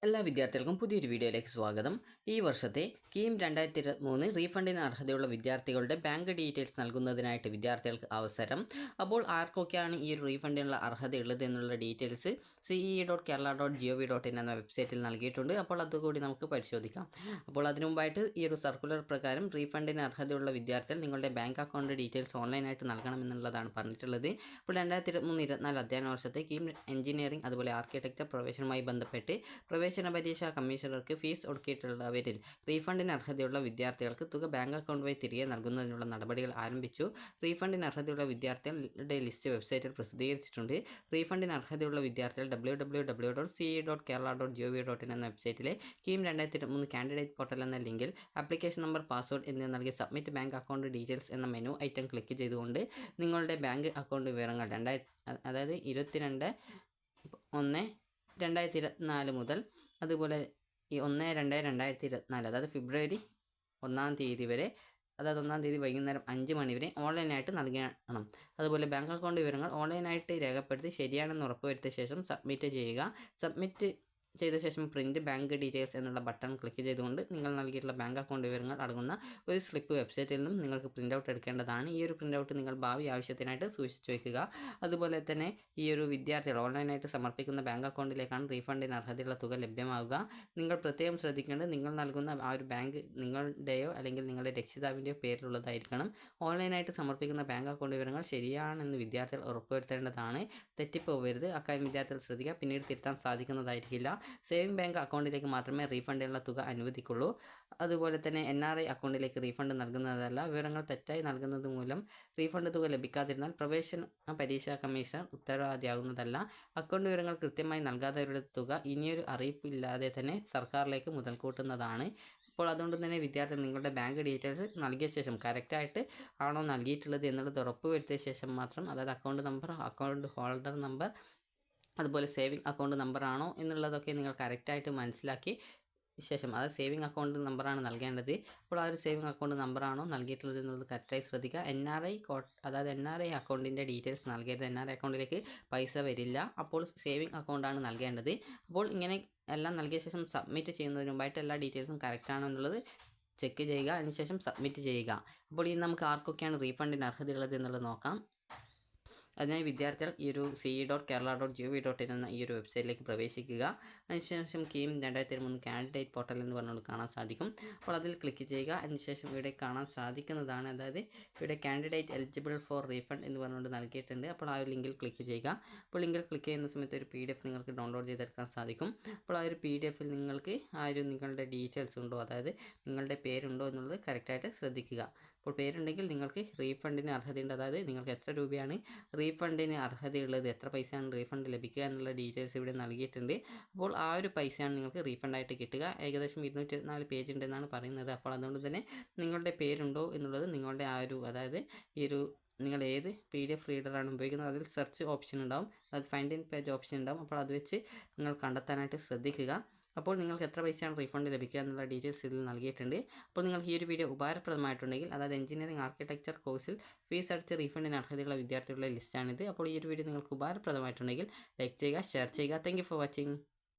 എല്ലാ വിദ്യാർത്ഥികൾക്കും പുതിയൊരു വീഡിയോയിലേക്ക് സ്വാഗതം. ഈ വർഷത്തെ കീം 2023 റീഫണ്ടിന് അർഹതയുള്ള വിദ്യാർത്ഥികളുടെ ബാങ്ക് ഡീറ്റെയിൽസ് നൽകുന്നതിനായിട്ട് വിദ്യാർത്ഥികൾക്ക് അവസരം. അപ്പോൾ ആർക്കൊക്കെയാണ് ഈ ഒരു റീഫണ്ടിനുള്ള അർഹതയുള്ളത് എന്നുള്ള ഡീറ്റെയിൽസ് ce.kerala.gov.in എന്ന വെബ്സൈറ്റിൽ നൽകിയിട്ടുണ്ട്. അപ്പോൾ അതുകൂടി നമുക്ക് പരിശോധിക്കാം. അപ്പോൾ അതിനു മുമ്പായിട്ട് ഈ ഒരു സർക്കുലർ പ്രകാരം റീഫണ്ടിന് അർഹതയുള്ള വിദ്യാർത്ഥികൾ നിങ്ങളുടെ ബാങ്ക് അക്കൗണ്ട് ഡീറ്റെയിൽസ് ഓൺലൈനായിട്ട് നൽകണമെന്നുള്ളതാണ് പറഞ്ഞിട്ടുള്ളത്. അപ്പോൾ 2023-24 അധ്യയന വർഷത്തെ കീം എഞ്ചിനീയറിംഗ് അതുപോലെ ആർക്കിടെക്ചർ പ്രവേശനവുമായി ബന്ധപ്പെട്ട് പ്രവേശന പരീക്ഷാ കമ്മീഷണർക്ക് ഫീസ് ഒടുക്കിയിട്ടുള്ളവരിൽ റീഫണ്ടിന് അർഹതയുള്ള വിദ്യാർത്ഥികൾക്ക് തുക ബാങ്ക് അക്കൗണ്ട് വഴി തിരികെ നൽകുന്നതിനുള്ള നടപടികൾ ആരംഭിച്ചു. റീഫണ്ടിന് അർഹതയുള്ള വിദ്യാർത്ഥികളുടെ ലിസ്റ്റ് വെബ്സൈറ്റിൽ പ്രസിദ്ധീകരിച്ചിട്ടുണ്ട്. റീഫണ്ടിന് അർഹതയുള്ള വിദ്യാർത്ഥികൾ www.ce.kerala.gov.in എന്ന വെബ്സൈറ്റിലെ കീം 2023 കാൻഡിഡേറ്റ് പോർട്ടൽ എന്ന ലിങ്കിൽ ആപ്ലിക്കേഷൻ നമ്പർ പാസ്വേഡ് എന്നിവ നൽകി സബ്മിറ്റ് ബാങ്ക് അക്കൗണ്ട് ഡീറ്റെയിൽസ് എന്ന മെനു ഐറ്റം ക്ലിക്ക് ചെയ്തുകൊണ്ട് നിങ്ങളുടെ ബാങ്ക് അക്കൗണ്ട് വിവരങ്ങൾ 2024 മുതൽ അതുപോലെ ഈ 1/2/2024 അതായത് ഫെബ്രുവരി 1-ാം തീയതി വരെ, അതായത് 1-ാം തീയതി വൈകുന്നേരം 5 മണി വരെ ഓൺലൈനായിട്ട് നൽകണം. അതുപോലെ ബാങ്ക് അക്കൗണ്ട് വിവരങ്ങൾ ഓൺലൈനായിട്ട് രേഖപ്പെടുത്തി ശരിയാണെന്ന് ഉറപ്പുവരുത്തിയ ശേഷം സബ്മിറ്റ് ചെയ്യുക. സബ്മിറ്റ് ചെയ്ത ശേഷം പ്രിൻറ്റ് ബാങ്ക് ഡീറ്റെയിൽസ് എന്നുള്ള ബട്ടൺ ക്ലിക്ക് ചെയ്തുകൊണ്ട് നിങ്ങൾ നൽകിയിട്ടുള്ള ബാങ്ക് അക്കൗണ്ട് വിവരങ്ങൾ അടങ്ങുന്ന ഒരു സ്ലിപ്പ് വെബ്സൈറ്റിൽ നിന്നും നിങ്ങൾക്ക് പ്രിൻ്റ് ഔട്ട് എടുക്കേണ്ടതാണ്. ഈ ഒരു പ്രിൻ്റ് ഔട്ട് നിങ്ങൾ ഭാവി ആവശ്യത്തിനായിട്ട് സൂക്ഷിച്ചു വയ്ക്കുക. അതുപോലെ തന്നെ ഈ ഒരു വിദ്യാർത്ഥികൾ ഓൺലൈനായിട്ട് സമർപ്പിക്കുന്ന ബാങ്ക് അക്കൗണ്ടിലേക്കാണ് റീഫണ്ടിന് അർഹതയുള്ള തുക ലഭ്യമാവുക. നിങ്ങൾ പ്രത്യേകം ശ്രദ്ധിക്കേണ്ടത് നിങ്ങൾ നൽകുന്ന ആ ഒരു ബാങ്ക് നിങ്ങളുടെയോ അല്ലെങ്കിൽ നിങ്ങളുടെ രക്ഷിതാവിൻ്റെയോ പേരിലുള്ളതായിരിക്കണം. ഓൺലൈനായിട്ട് സമർപ്പിക്കുന്ന ബാങ്ക് അക്കൗണ്ട് വിവരങ്ങൾ ശരിയാണെന്ന് വിദ്യാർത്ഥികൾ ഉറപ്പുവരുത്തേണ്ടതാണ്. തെറ്റിപ്പോവരുത്. അക്കാര്യം വിദ്യാർത്ഥികൾ ശ്രദ്ധിക്കുക. പിന്നീട് തിരുത്താൻ സാധിക്കുന്നതായിരിക്കില്ല. സേവിംഗ് ബാങ്ക് അക്കൗണ്ടിലേക്ക് മാത്രമേ റീഫണ്ടിനുള്ള തുക അനുവദിക്കുള്ളൂ. അതുപോലെ തന്നെ NRI അക്കൗണ്ടിലേക്ക് റീഫണ്ട് നൽകുന്നതല്ല. വിവരങ്ങൾ തെറ്റായി നൽകുന്നത് മൂലം റീഫണ്ട് തുക ലഭിക്കാതിരുന്നാൽ പ്രവേശന പരീക്ഷാ കമ്മീഷണർ ഉത്തരവാദിയാകുന്നതല്ല. അക്കൗണ്ട് വിവരങ്ങൾ കൃത്യമായി നൽകാത്തവരുടെ തുക ഇനിയൊരു അറിയിപ്പില്ലാതെ തന്നെ സർക്കാരിലേക്ക് മുതൽക്കൂട്ടുന്നതാണ്. അപ്പോൾ അതുകൊണ്ട് തന്നെ വിദ്യാർത്ഥികൾ നിങ്ങളുടെ ബാങ്ക് ഡീറ്റെയിൽസ് നൽകിയ ശേഷം കറക്റ്റായിട്ട് ആണോ നൽകിയിട്ടുള്ളത് എന്നുള്ളത് ഉറപ്പുവരുത്തിയ ശേഷം മാത്രം, അതായത് account number, account holder number, അതുപോലെ സേവിംഗ് അക്കൗണ്ട് നമ്പർ ആണോ എന്നുള്ളതൊക്കെ നിങ്ങൾ കറക്റ്റായിട്ട് മനസ്സിലാക്കി ശേഷം, അതായത് സേവിംഗ് അക്കൗണ്ട് നമ്പറാണ് നൽകേണ്ടത്. അപ്പോൾ ആ ഒരു സേവിംഗ് അക്കൗണ്ട് നമ്പറാണോ നൽകിയിട്ടുള്ളത് എന്നുള്ളത് കറക്റ്റായി ശ്രദ്ധിക്കുക. അതായത് NRI അക്കൗണ്ടിൻ്റെ ഡീറ്റെയിൽസ് നൽകരുത്. NRI അക്കൗണ്ടിലേക്ക് പൈസ വരില്ല. അപ്പോൾ സേവിംഗ് അക്കൗണ്ടാണ് നൽകേണ്ടത്. അപ്പോൾ ഇങ്ങനെ എല്ലാം നൽകിയ ശേഷം സബ്മിറ്റ് ചെയ്യുന്നതിന് മുമ്പായിട്ട് എല്ലാ ഡീറ്റെയിൽസും കറക്റ്റാണോ എന്നുള്ളത് ചെക്ക് ചെയ്യുക. അതിനുശേഷം സബ്മിറ്റ് ചെയ്യുക. അപ്പോൾ ഇനി നമുക്ക് ആർക്കൊക്കെയാണ് റീഫണ്ടിന് അർഹതയുള്ളത് എന്നുള്ളത് നോക്കാം. അതിനായി വിദ്യാർത്ഥികൾ ഈ ഒരു ce.kerala.gov.in എന്ന ഈ ഒരു വെബ്സൈറ്റിലേക്ക് പ്രവേശിക്കുക. അതിനുശേഷം കീം 2023 കാൻഡിഡേറ്റ് പോർട്ടൽ എന്ന് പറഞ്ഞുകൊണ്ട് കാണാൻ സാധിക്കും. അപ്പോൾ അതിൽ ക്ലിക്ക് ചെയ്യുക. അതിനുശേഷം ഇവിടെ കാണാൻ സാധിക്കുന്നതാണ്, അതായത് ഇവിടെ കാൻഡിഡേറ്റ് എലിജിബിൾ ഫോർ റീഫണ്ട് എന്ന് പറഞ്ഞുകൊണ്ട് നൽകിയിട്ടുണ്ട്. അപ്പോൾ ആ ഒരു ലിങ്കിൽ ക്ലിക്ക് ചെയ്യുക. അപ്പോൾ ലിങ്കിൽ ക്ലിക്ക് ചെയ്യുന്ന സമയത്ത് ഒരു PDF നിങ്ങൾക്ക് ഡൗൺലോഡ് ചെയ്തെടുക്കാൻ സാധിക്കും. അപ്പോൾ ആ ഒരു PDFൽ നിങ്ങൾക്ക് ആ ഒരു നിങ്ങളുടെ ഡീറ്റെയിൽസ് ഉണ്ടോ, അതായത് നിങ്ങളുടെ പേരുണ്ടോ എന്നുള്ളത് കറക്റ്റായിട്ട് ശ്രദ്ധിക്കുക. അപ്പോൾ പേരുണ്ടെങ്കിൽ നിങ്ങൾക്ക് റീഫണ്ടിന് അർഹതയുണ്ട്. അതായത് നിങ്ങൾക്ക് എത്ര രൂപയാണ് റീഫണ്ടിന് അർഹതയുള്ളത്, എത്ര പൈസയാണ് റീഫണ്ട് ലഭിക്കുക എന്നുള്ള ഡീറ്റെയിൽസ് ഇവിടെ നൽകിയിട്ടുണ്ട്. അപ്പോൾ ആ ഒരു പൈസയാണ് നിങ്ങൾക്ക് റീഫണ്ടായിട്ട് കിട്ടുക. ഏകദേശം 224 പേജ് ഉണ്ടെന്നാണ് പറയുന്നത്. അപ്പോൾ അതുകൊണ്ട് തന്നെ നിങ്ങളുടെ പേരുണ്ടോ എന്നുള്ളത് നിങ്ങളുടെ ആ ഒരു, അതായത് ഈ ഒരു നിങ്ങൾ ഏത് PDF റീഡറാണ് ഉപയോഗിക്കുന്നത് അതിൽ സെർച്ച് ഓപ്ഷൻ ഉണ്ടാവും, അത് ഫൈൻഡ് ഇൻ പേജ് ഓപ്ഷൻ ഉണ്ടാവും. അപ്പോൾ അത് വെച്ച് നിങ്ങൾ കണ്ടെത്താനായിട്ട് ശ്രദ്ധിക്കുക. അപ്പോൾ നിങ്ങൾക്ക് എത്ര പൈസയാണ് റീഫണ്ട് ലഭിക്കുക എന്നുള്ള ഡീറ്റെയിൽസ് ഇതിൽ നൽകിയിട്ടുണ്ട്. അപ്പോൾ നിങ്ങൾക്ക് ഈ ഒരു വീഡിയോ ഉപകാരപ്രദമായിട്ടുണ്ടെങ്കിൽ, അതായത് എഞ്ചിനീയറിംഗ് ആർക്കിടെക്ചർ കോഴ്സിൽ ഫീസ് അടച്ച് റീഫണ്ടിന് അർഹതയുള്ള വിദ്യാർത്ഥികളുടെ ലിസ്റ്റാണിത്. അപ്പോൾ ഈ ഒരു വീഡിയോ നിങ്ങൾക്ക് ഉപകാരപ്രദമായിട്ടുണ്ടെങ്കിൽ ലൈക്ക് ചെയ്യുക, ഷെയർ ചെയ്യുക. Thank you for watching.